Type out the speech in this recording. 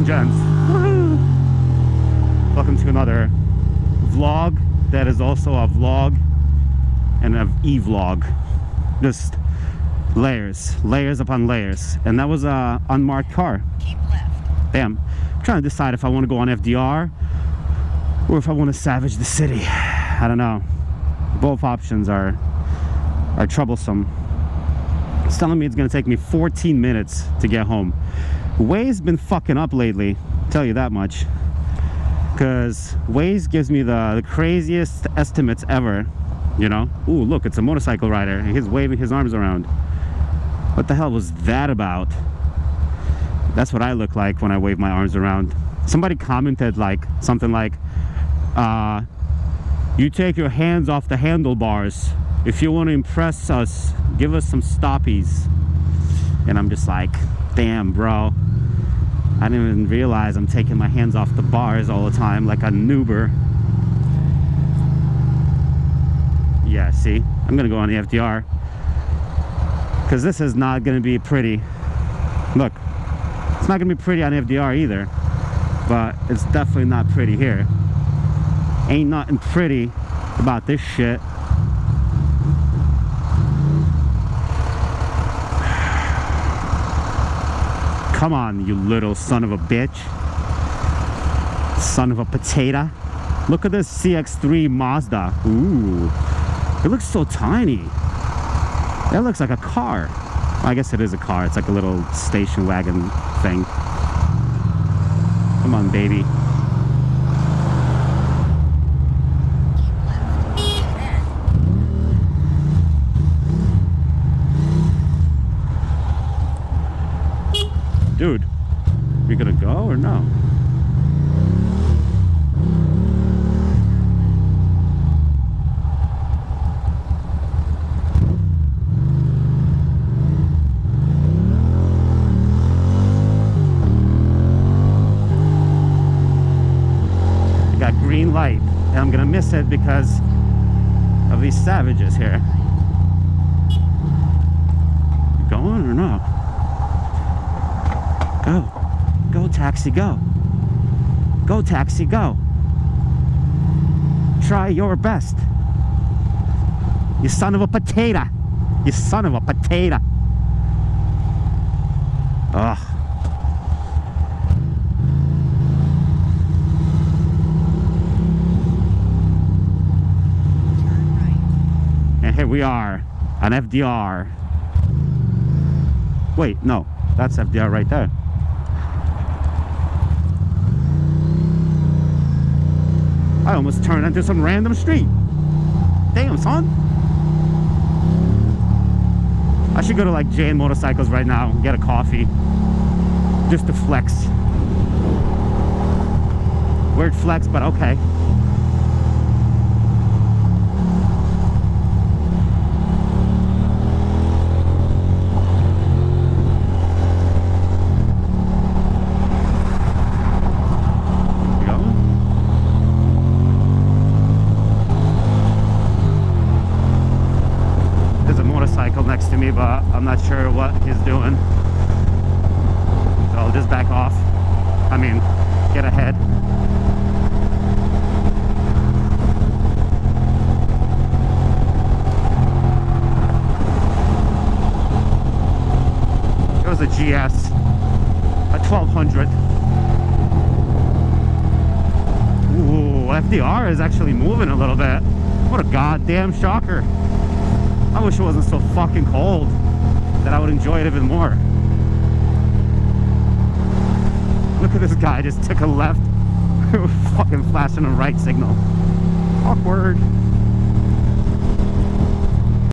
and gents, welcome to another vlog that is also a vlog and an e-vlog. Just layers upon layers. And that was a unmarked car. Keep left. Damn. I'm trying to decide if I want to go on FDR or if I want to savage the city. I don't know. Both options are troublesome. It's telling me it's gonna take me 14 minutes to get home. Waze been fucking up lately, I'll tell you that much, because Waze gives me the craziest estimates ever, you know. Ooh, look, it's a motorcycle rider and he's waving his arms around. What the hell was that about? That's what I look like when I wave my arms around. Somebody commented like something like, you take your hands off the handlebars. If you want to impress us, give us some stoppies. And I'm just like, damn, bro. I didn't even realize I'm taking my hands off the bars all the time like a noober. Yeah, see? I'm gonna go on the FDR. Because this is not gonna be pretty. Look, it's not gonna be pretty on FDR either. But it's definitely not pretty here. Ain't nothing pretty about this shit. Come on, you little son of a bitch. Son of a potato. Look at this CX-3 Mazda. Ooh. It looks so tiny. That looks like a car. Well, I guess it is a car. It's like a little station wagon thing. Come on, baby. Dude, we gonna go or no? I got green light and I'm gonna miss it because of these savages here. You going or no? Go. Go, taxi, go. Go, taxi, go. Try your best. You son of a potato. You son of a potato. Ugh. Turn right. And here we are on FDR. Wait, no. That's FDR right there. I almost turned into some random street. Damn, son. I should go to like Jane Motorcycles right now and get a coffee. Just to flex. Weird flex, but okay. Next to me, but I'm not sure what he's doing, so I'll just back off. I mean, get ahead. It was a GS, a 1200. Ooh, FDR is actually moving a little bit. What a goddamn shocker. I wish it wasn't so fucking cold, that I would enjoy it even more. Look at this guy, just took a left. Fucking flashing a right signal. Awkward.